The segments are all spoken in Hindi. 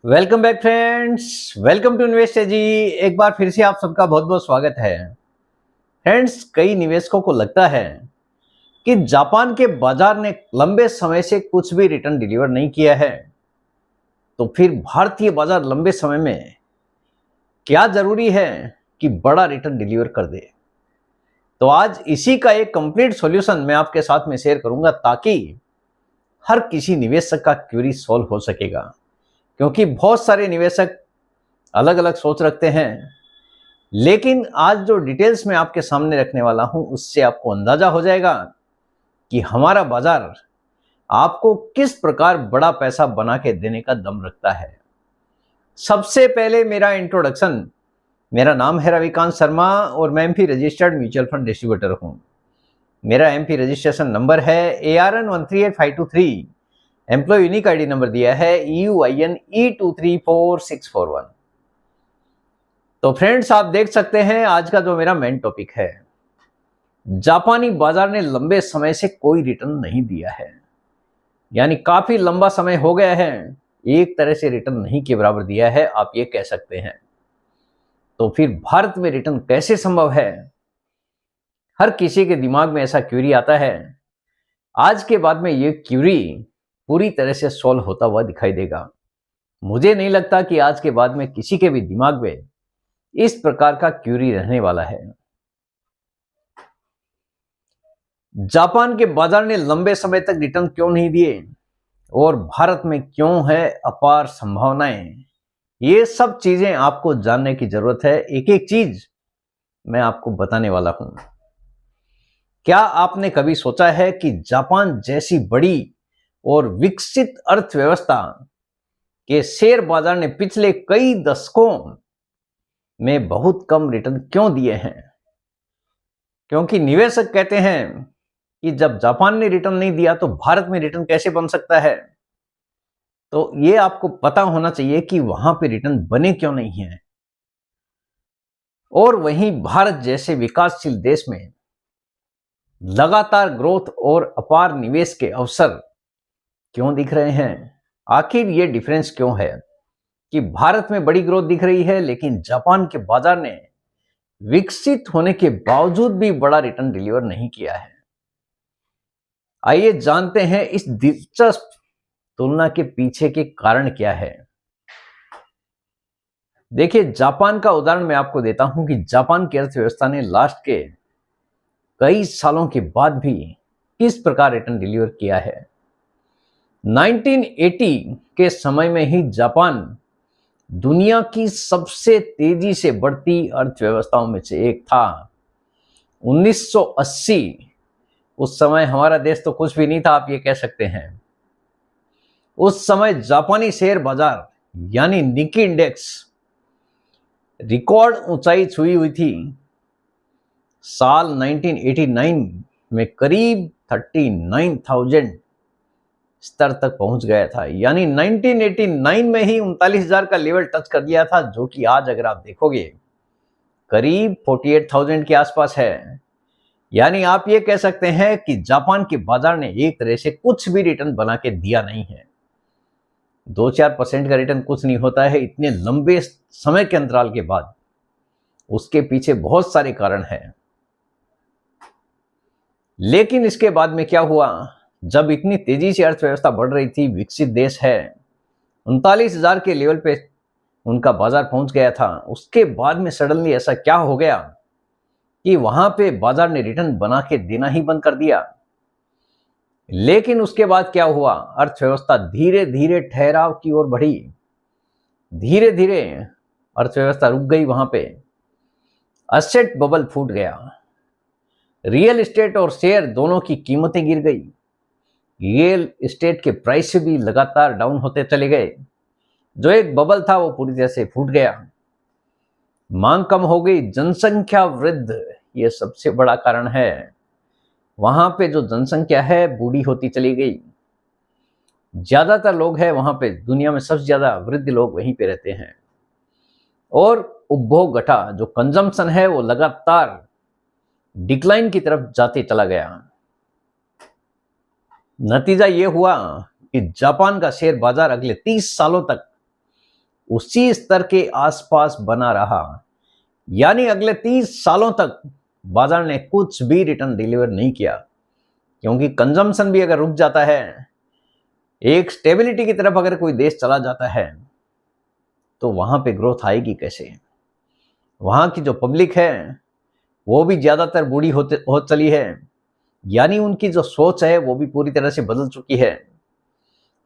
Welcome back friends, welcome to invest ji. एक बार फिर से आप सबका बहुत बहुत स्वागत है। फ्रेंड्स, कई निवेशकों को लगता है कि जापान के बाजार ने लंबे समय से कुछ भी रिटर्न डिलीवर नहीं किया है, तो फिर भारतीय बाजार लंबे समय में क्या जरूरी है कि बड़ा रिटर्न डिलीवर कर दे। तो आज इसी का एक कंप्लीट सॉल्यूशन मैं आपके साथ में शेयर करूंगा ताकि हर किसी निवेशक का क्वेरी सॉल्व हो सकेगा, क्योंकि बहुत सारे निवेशक अलग अलग सोच रखते हैं। लेकिन आज जो डिटेल्स मैं आपके सामने रखने वाला हूं, उससे आपको अंदाजा हो जाएगा कि हमारा बाजार आपको किस प्रकार बड़ा पैसा बना के देने का दम रखता है। सबसे पहले मेरा इंट्रोडक्शन। मेरा नाम है रविकांत शर्मा और मैं MP registered mutual fund distributor हूं। मेरा एमपी रजिस्ट्रेशन नंबर है ARN138523। Employ unique ID number दिया है EUINE234641। तो फ्रेंड्स, आप देख सकते हैं आज का जो मेरा मेन टॉपिक है, जापानी बाजार ने लंबे समय से कोई रिटर्न नहीं दिया है, यानी काफी लंबा समय हो गया है, एक तरह से रिटर्न नहीं के बराबर दिया है, आप ये कह सकते हैं। तो फिर भारत में रिटर्न कैसे संभव है? हर किसी के दिमाग में ऐसा क्यूरी आता है। आज के बाद में ये क्यूरी पूरी तरह से सॉल्व होता हुआ दिखाई देगा। मुझे नहीं लगता कि आज के बाद में किसी के भी दिमाग में इस प्रकार का क्यूरी रहने वाला है। जापान के बाजार ने लंबे समय तक रिटर्न क्यों नहीं दिए और भारत में क्यों है अपार संभावनाएं, ये सब चीजें आपको जानने की जरूरत है। एक एक चीज मैं आपको बताने वाला हूं। क्या आपने कभी सोचा है कि जापान जैसी बड़ी और विकसित अर्थव्यवस्था के शेयर बाजार ने पिछले कई दशकों में बहुत कम रिटर्न क्यों दिए हैं? क्योंकि निवेशक कहते हैं कि जब जापान ने रिटर्न नहीं दिया तो भारत में रिटर्न कैसे बन सकता है। तो ये आपको पता होना चाहिए कि वहां पे रिटर्न बने क्यों नहीं है। और वहीं भारत जैसे विकासशील देश में लगातार ग्रोथ और अपार निवेश के अवसर क्यों दिख रहे हैं? आखिर ये डिफरेंस क्यों है कि भारत में बड़ी ग्रोथ दिख रही है लेकिन जापान के बाजार ने विकसित होने के बावजूद भी बड़ा रिटर्न डिलीवर नहीं किया है? आइए जानते हैं इस दिलचस्प तुलना के पीछे के कारण क्या है। देखिए, जापान का उदाहरण मैं आपको देता हूं कि जापान की अर्थव्यवस्था ने लास्ट के कई सालों के बाद भी किस प्रकार रिटर्न डिलीवर किया है। 1980 के समय में ही जापान दुनिया की सबसे तेजी से बढ़ती अर्थव्यवस्थाओं में से एक था। 1980, उस समय हमारा देश तो कुछ भी नहीं था, आप ये कह सकते हैं। उस समय जापानी शेयर बाजार यानी निकी इंडेक्स रिकॉर्ड ऊंचाई छुई हुई थी। साल 1989 में करीब 39,000 स्तर तक पहुंच गया था, यानी 1989 में ही 39,000 का लेवल टच कर दिया था, जो कि आज अगर आप देखोगे करीब 48,000 के आसपास है। यानी आप ये कह सकते हैं कि जापान के बाजार ने एक तरह से कुछ भी रिटर्न बना के दिया नहीं है। 2-4% का रिटर्न कुछ नहीं होता है इतने लंबे समय के अंतराल के बाद। उसके पीछे बहुत सारे कारण हैं। लेकिन इसके बाद में क्या हुआ? जब इतनी तेजी से अर्थव्यवस्था बढ़ रही थी, विकसित देश है, 39,000 के लेवल पे उनका बाजार पहुंच गया था, उसके बाद में सडनली ऐसा क्या हो गया कि वहां पे बाजार ने रिटर्न बना के देना ही बंद कर दिया। लेकिन उसके बाद क्या हुआ? अर्थव्यवस्था धीरे धीरे ठहराव की ओर बढ़ी। धीरे धीरे अर्थव्यवस्था रुक गई। वहां पे असेट बबल फूट गया। रियल एस्टेट और शेयर दोनों की कीमतें गिर गई। रियल एस्टेट के प्राइस भी लगातार डाउन होते चले गए। जो एक बबल था वो पूरी तरह से फूट गया। मांग कम हो गई, जनसंख्या वृद्धि ये सबसे बड़ा कारण है। वहां पे जो जनसंख्या है बूढ़ी होती चली गई। ज्यादातर लोग हैं वहां पे, दुनिया में सबसे ज्यादा वृद्ध लोग वहीं पे रहते हैं। और उपभोग घटा, जो कंजम्पशन है वो लगातार डिक्लाइन की तरफ जाते चला गया। नतीजा ये हुआ कि जापान का शेयर बाजार अगले 30 सालों तक उसी स्तर के आसपास बना रहा, यानी अगले 30 सालों तक बाजार ने कुछ भी रिटर्न डिलीवर नहीं किया, क्योंकि कंजम्पशन भी अगर रुक जाता है, एक स्टेबिलिटी की तरफ अगर कोई देश चला जाता है, तो वहां पे ग्रोथ आएगी कैसे? वहां की जो पब्लिक है वो भी ज्यादातर बूढ़ी हो चली है, यानी उनकी जो सोच है वो भी पूरी तरह से बदल चुकी है।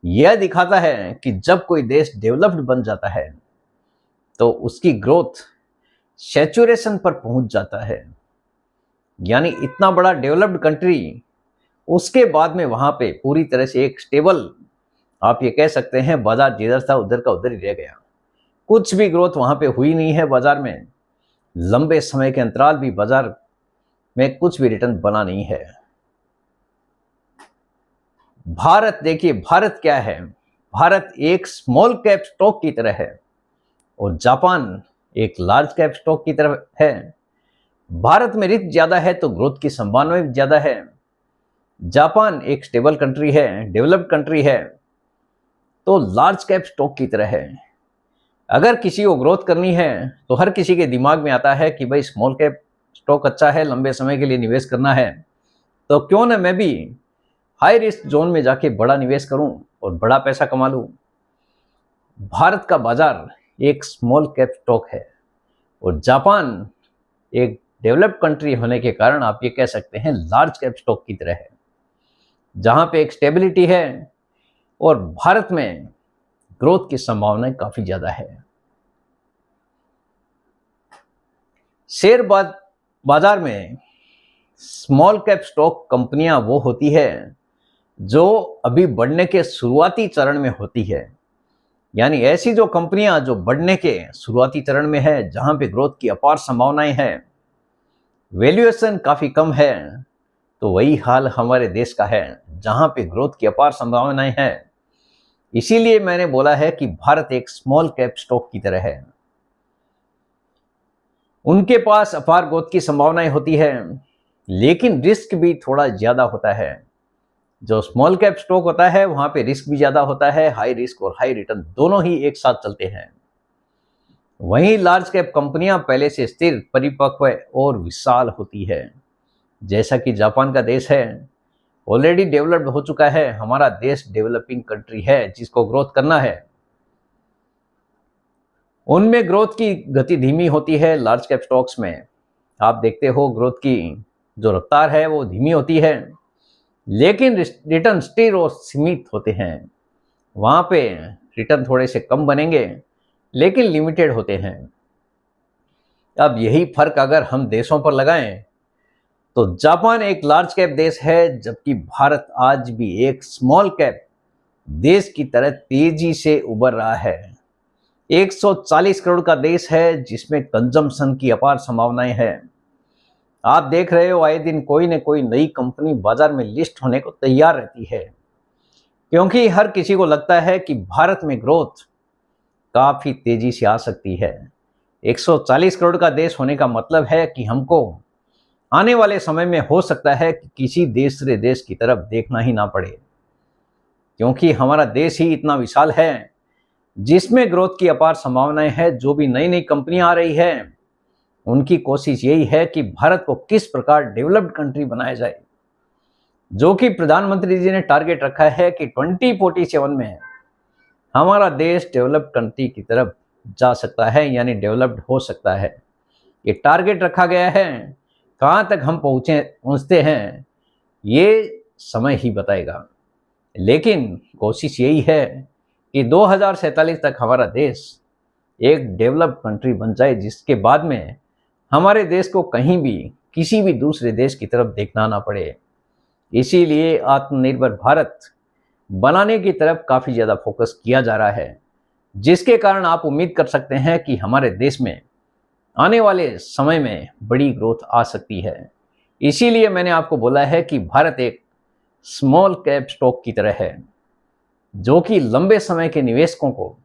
यह दिखाता है कि जब कोई देश डेवलप्ड बन जाता है तो उसकी ग्रोथ सैचुरेशन पर पहुंच जाता है, यानी इतना बड़ा डेवलप्ड कंट्री, उसके बाद में वहां पे पूरी तरह से एक स्टेबल, आप ये कह सकते हैं बाजार जिधर था उधर का उधर ही रह गया। कुछ भी ग्रोथ वहां पे हुई नहीं है बाजार में, लंबे समय के अंतराल भी बाजार में कुछ भी रिटर्न बना नहीं है। भारत देखिए, भारत क्या है? भारत एक स्मॉल कैप स्टॉक की तरह है और जापान एक लार्ज कैप स्टॉक की तरह है। भारत में रिस्क ज्यादा है तो ग्रोथ की संभावना भी ज्यादा है। जापान एक स्टेबल कंट्री है, डेवलप्ड कंट्री है, तो लार्ज कैप स्टॉक की तरह है। अगर किसी को ग्रोथ करनी है तो हर किसी के दिमाग में आता है कि भाई स्मॉल कैप स्टॉक अच्छा है, लंबे समय के लिए निवेश करना है, तो क्यों ना मैं भी हाई रिस्क जोन में जाके बड़ा निवेश करूं और बड़ा पैसा कमा लूं। भारत का बाजार एक स्मॉल कैप स्टॉक है और जापान एक डेवलप्ड कंट्री होने के कारण आप ये कह सकते हैं लार्ज कैप स्टॉक की तरह है, जहां पे एक स्टेबिलिटी है और भारत में ग्रोथ की संभावनाएं काफी ज्यादा है। शेयर बाजार में स्मॉल कैप स्टॉक कंपनियां वो होती है जो अभी बढ़ने के शुरुआती चरण में होती है, यानी ऐसी जो कंपनियां जो बढ़ने के शुरुआती चरण में है, जहां पे ग्रोथ की अपार संभावनाएं हैं, वैल्यूएशन काफी कम है, तो वही हाल हमारे देश का है जहां पे ग्रोथ की अपार संभावनाएं हैं। इसीलिए मैंने बोला है कि भारत एक स्मॉल कैप स्टॉक की तरह है। उनके पास अपार ग्रोथ की संभावनाएं होती है, लेकिन रिस्क भी थोड़ा ज्यादा होता है। जो स्मॉल कैप स्टॉक होता है वहां पे रिस्क भी ज्यादा होता है, हाई रिस्क और हाई रिटर्न दोनों ही एक साथ चलते हैं। वहीं लार्ज कैप कंपनियां पहले से स्थिर, परिपक्व और विशाल होती है, जैसा कि जापान का देश है, ऑलरेडी डेवलप्ड हो चुका है। हमारा देश डेवलपिंग कंट्री है जिसको ग्रोथ करना है। उनमें ग्रोथ की गति धीमी होती है। लार्ज कैप स्टॉक्स में आप देखते हो ग्रोथ की जो रफ्तार है वो धीमी होती है, लेकिन रिटर्न स्थिर और सीमित होते हैं। वहां पे रिटर्न थोड़े से कम बनेंगे लेकिन लिमिटेड होते हैं। अब यही फर्क अगर हम देशों पर लगाएं तो जापान एक लार्ज कैप देश है, जबकि भारत आज भी एक स्मॉल कैप देश की तरह तेजी से उभर रहा है। 140 करोड़ का देश है जिसमें कंजम्पशन की अपार संभावनाएं हैं। आप देख रहे हो आए दिन कोई न कोई नई कंपनी बाजार में लिस्ट होने को तैयार रहती है, क्योंकि हर किसी को लगता है कि भारत में ग्रोथ काफी तेजी से आ सकती है। 140 करोड़ का देश होने का मतलब है कि हमको आने वाले समय में हो सकता है कि किसी दूसरे देश की तरफ देखना ही ना पड़े, क्योंकि हमारा देश ही इतना विशाल है जिसमें ग्रोथ की अपार संभावनाएं हैं। जो भी नई नई कंपनियां आ रही है उनकी कोशिश यही है कि भारत को किस प्रकार डेवलप्ड कंट्री बनाया जाए, जो कि प्रधानमंत्री जी ने टारगेट रखा है कि 2047 में हमारा देश डेवलप्ड कंट्री की तरफ जा सकता है, यानी डेवलप्ड हो सकता है। ये टारगेट रखा गया है। कहाँ तक हम पहुँचते हैं ये समय ही बताएगा, लेकिन कोशिश यही है कि 2047 तक हमारा देश एक डेवलप्ड कंट्री बन जाए, जिसके बाद में हमारे देश को कहीं भी किसी भी दूसरे देश की तरफ देखना ना पड़े। इसीलिए आत्मनिर्भर भारत बनाने की तरफ काफ़ी ज़्यादा फोकस किया जा रहा है, जिसके कारण आप उम्मीद कर सकते हैं कि हमारे देश में आने वाले समय में बड़ी ग्रोथ आ सकती है। इसीलिए मैंने आपको बोला है कि भारत एक स्मॉल कैप स्टॉक की तरह है, जो कि लंबे समय के निवेशकों को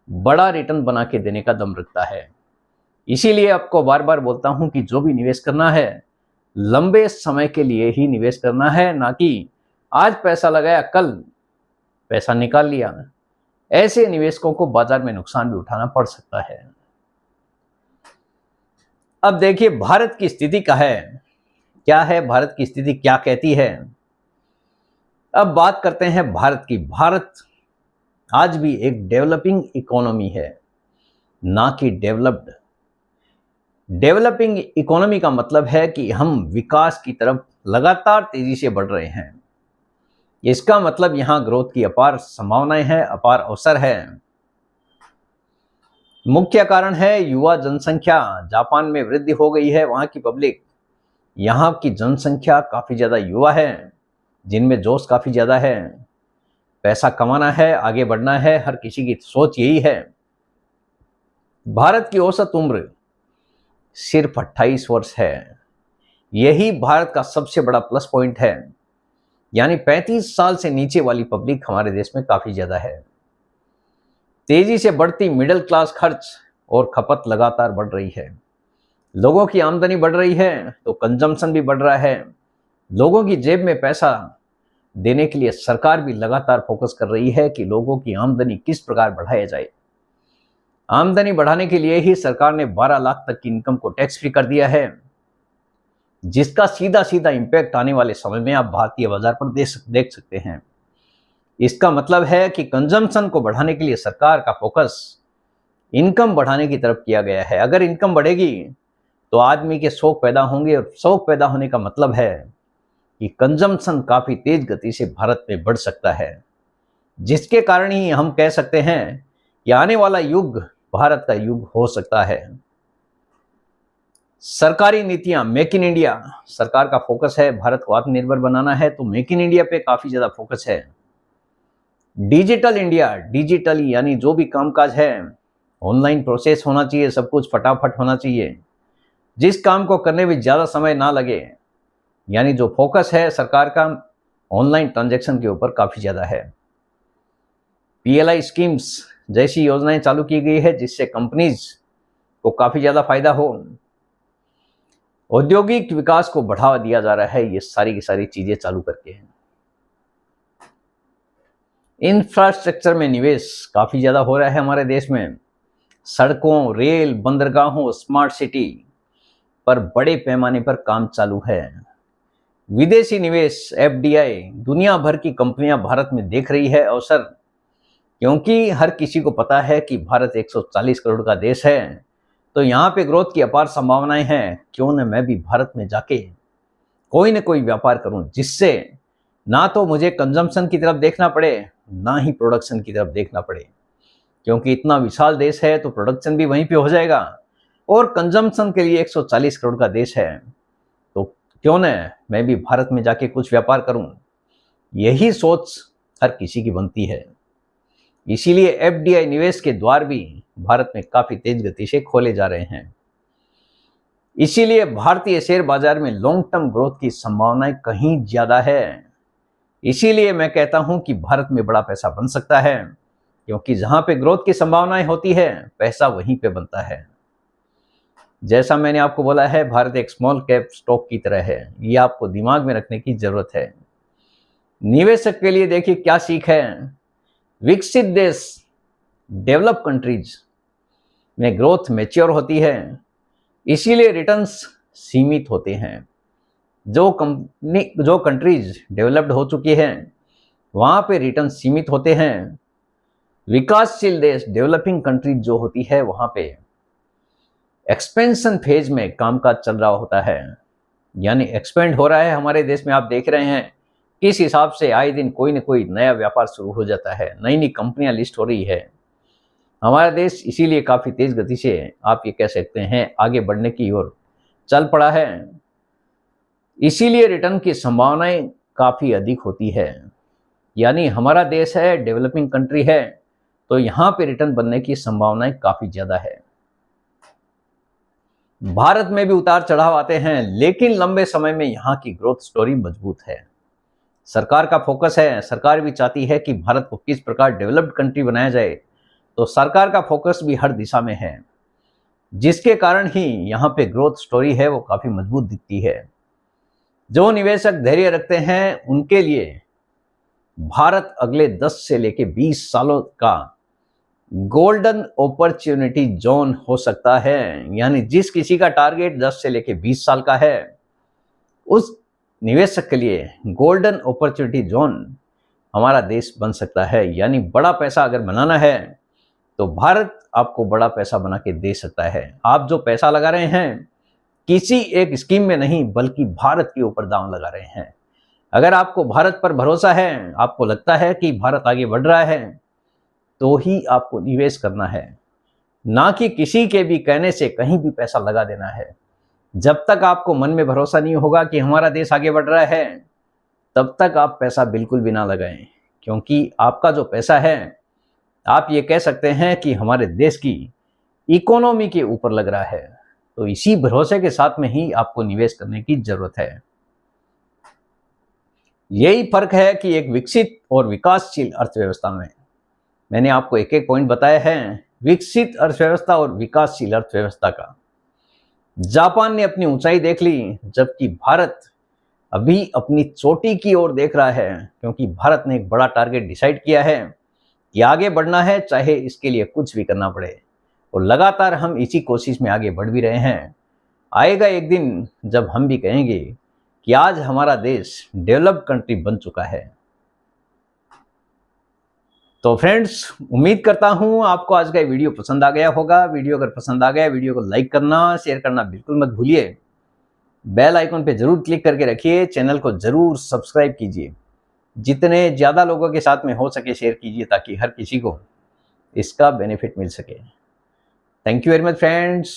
बड़ा रिटर्न बना के देने का दम रखता है। इसीलिए आपको बार बार बोलता हूं कि जो भी निवेश करना है लंबे समय के लिए ही निवेश करना है, ना कि आज पैसा लगाया कल पैसा निकाल लिया। ऐसे निवेशकों को बाजार में नुकसान भी उठाना पड़ सकता है। अब देखिए भारत की स्थिति क्या है भारत की स्थिति क्या कहती है। अब बात करते हैं भारत की। भारत आज भी एक डेवलपिंग इकोनॉमी है, ना कि डेवलप्ड। डेवलपिंग इकोनॉमी का मतलब है कि हम विकास की तरफ लगातार तेजी से बढ़ रहे हैं। इसका मतलब यहां ग्रोथ की अपार संभावनाएं हैं, अपार अवसर है। मुख्य कारण है युवा जनसंख्या। जापान में वृद्धि हो गई है वहां की पब्लिक। यहाँ की जनसंख्या काफी ज्यादा युवा है, जिनमें जोश काफी ज्यादा है। पैसा कमाना है, आगे बढ़ना है, हर किसी की सोच यही है। भारत की औसत उम्र सिर्फ 28 वर्ष है। यही भारत का सबसे बड़ा प्लस पॉइंट है। यानी 35 साल से नीचे वाली पब्लिक हमारे देश में काफी ज्यादा है। तेजी से बढ़ती मिडिल क्लास खर्च और खपत लगातार बढ़ रही है। लोगों की आमदनी बढ़ रही है तो कंजम्पशन भी बढ़ रहा है। लोगों की जेब में पैसा देने के लिए सरकार भी लगातार फोकस कर रही है कि लोगों की आमदनी किस प्रकार बढ़ाया जाए। आमदनी बढ़ाने के लिए ही सरकार ने 12 लाख तक की इनकम को टैक्स फ्री कर दिया है, जिसका सीधा सीधा इंपैक्ट आने वाले समय में आप भारतीय बाजार पर देख सकते हैं। इसका मतलब है कि कंजम्पशन को बढ़ाने के लिए सरकार का फोकस इनकम बढ़ाने की तरफ किया गया है। अगर इनकम बढ़ेगी तो आदमी के शौक पैदा होंगे, और शौक पैदा होने का मतलब है कि कंजम्पशन काफी तेज गति से भारत में बढ़ सकता है, जिसके कारण ही हम कह सकते हैं कि आने वाला युग भारत का युग हो सकता है। सरकारी नीतियां, मेक इन इंडिया, सरकार का फोकस है भारत को आत्मनिर्भर बनाना है, तो मेक इन इंडिया पे काफी ज्यादा फोकस है। डिजिटल इंडिया, डिजिटल यानी जो भी कामकाज है ऑनलाइन प्रोसेस होना चाहिए, सब कुछ फटाफट होना चाहिए, जिस काम को करने में ज्यादा समय ना लगे। यानी जो फोकस है सरकार का ऑनलाइन ट्रांजैक्शन के ऊपर काफी ज्यादा है। पीएलआई स्कीम्स जैसी योजनाएं चालू की गई है, जिससे कंपनीज को काफी ज्यादा फायदा हो। औद्योगिक विकास को बढ़ावा दिया जा रहा है, ये सारी की सारी चीजें चालू करके हैं। इंफ्रास्ट्रक्चर में निवेश काफी ज्यादा हो रहा है हमारे देश में। सड़कों, रेल, बंदरगाहों, स्मार्ट सिटी पर बड़े पैमाने पर काम चालू है। विदेशी निवेश, एफडीआई, दुनिया भर की कंपनियां भारत में देख रही है अवसर, क्योंकि हर किसी को पता है कि भारत 140 करोड़ का देश है, तो यहाँ पे ग्रोथ की अपार संभावनाएं हैं। क्यों न मैं भी भारत में जाके कोई न कोई व्यापार करूं, जिससे ना तो मुझे कंजम्पशन की तरफ देखना पड़े, ना ही प्रोडक्शन की तरफ देखना पड़े, क्योंकि इतना विशाल देश है तो प्रोडक्शन भी वहीं पे हो जाएगा, और कंजम्पशन के लिए 140 करोड़ का देश है, तो क्यों न मैं भी भारत में जाके कुछ व्यापार करूं। यही सोच हर किसी की बनती है। इसीलिए एफडीआई निवेश के द्वार भी भारत में काफी तेज गति से खोले जा रहे हैं। इसीलिए भारतीय शेयर बाजार में लॉन्ग टर्म ग्रोथ की संभावनाएं कहीं ज्यादा है। इसीलिए मैं कहता हूं कि भारत में बड़ा पैसा बन सकता है, क्योंकि जहां पे ग्रोथ की संभावनाएं होती है पैसा वहीं पे बनता है। जैसा मैंने आपको बोला है, भारत एक स्मॉल कैप स्टॉक की तरह है, ये आपको दिमाग में रखने की जरूरत है। निवेशक के लिए देखिए क्या सीख है। विकसित देश, डेवलप कंट्रीज में ग्रोथ मैच्योर होती है, इसीलिए रिटर्न्स सीमित होते हैं। जो कंट्रीज डेवलप्ड हो चुकी हैं वहां पे रिटर्न सीमित होते हैं। विकासशील देश, डेवलपिंग कंट्रीज जो होती है, वहां पे एक्सपेंशन फेज में कामकाज चल रहा होता है, यानी एक्सपेंड हो रहा है हमारे देश में। आप देख रहे हैं किस हिसाब से आए दिन कोई न कोई नया व्यापार शुरू हो जाता है, नई नई कंपनियां लिस्ट हो रही है। हमारा देश इसीलिए काफी तेज गति से, आप ये कह सकते हैं, आगे बढ़ने की ओर चल पड़ा है। इसीलिए रिटर्न की संभावनाएं काफी अधिक होती है। यानी हमारा देश है, डेवलपिंग कंट्री है, तो यहाँ पे रिटर्न बनने की संभावनाएं काफी ज्यादा है। भारत में भी उतार चढ़ाव आते हैं, लेकिन लंबे समय में यहाँ की ग्रोथ स्टोरी मजबूत है। सरकार का फोकस है, सरकार भी चाहती है कि भारत को किस प्रकार डेवलप्ड कंट्री बनाया जाए, तो सरकार का फोकस भी हर दिशा में है, जिसके कारण ही यहाँ पे ग्रोथ स्टोरी है वो काफी मजबूत दिखती है। जो निवेशक धैर्य रखते हैं उनके लिए भारत अगले 10 से लेके 20 सालों का गोल्डन अपॉर्चुनिटी जोन हो सकता है, यानी जिस किसी का टारगेट 10 से लेके 20 साल का है, उस निवेशक के लिए गोल्डन अपॉर्चुनिटी जोन हमारा देश बन सकता है। यानी बड़ा पैसा अगर बनाना है तो भारत आपको बड़ा पैसा बना के दे सकता है। आप जो पैसा लगा रहे हैं किसी एक स्कीम में नहीं, बल्कि भारत के ऊपर दांव लगा रहे हैं। अगर आपको भारत पर भरोसा है, आपको लगता है कि भारत आगे बढ़ रहा है, तो ही आपको निवेश करना है, ना कि किसी के भी कहने से कहीं भी पैसा लगा देना है। जब तक आपको मन में भरोसा नहीं होगा कि हमारा देश आगे बढ़ रहा है, तब तक आप पैसा बिल्कुल भी ना लगाएं, क्योंकि आपका जो पैसा है, आप ये कह सकते हैं कि हमारे देश की इकोनॉमी के ऊपर लग रहा है। तो इसी भरोसे के साथ में ही आपको निवेश करने की जरूरत है। यही फर्क है कि एक विकसित और विकासशील अर्थव्यवस्था में, मैंने आपको एक एक पॉइंट बताया है विकसित अर्थव्यवस्था और विकासशील अर्थव्यवस्था का। जापान ने अपनी ऊंचाई देख ली, जबकि भारत अभी अपनी चोटी की ओर देख रहा है, क्योंकि भारत ने एक बड़ा टारगेट डिसाइड किया है कि आगे बढ़ना है, चाहे इसके लिए कुछ भी करना पड़े। और लगातार हम इसी कोशिश में आगे बढ़ भी रहे हैं। आएगा एक दिन जब हम भी कहेंगे कि आज हमारा देश डेवलप्ड कंट्री बन चुका है। तो फ्रेंड्स, उम्मीद करता हूं आपको आज का वीडियो पसंद आ गया होगा। वीडियो अगर पसंद आ गया, वीडियो को लाइक करना, शेयर करना बिल्कुल मत भूलिए। बेल आइकन पे जरूर क्लिक करके रखिए। चैनल को जरूर सब्सक्राइब कीजिए। जितने ज़्यादा लोगों के साथ में हो सके शेयर कीजिए, ताकि हर किसी को इसका बेनिफिट मिल सके। Thank you very much friends.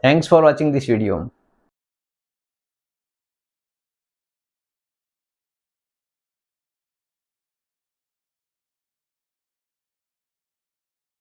Thanks for watching this video.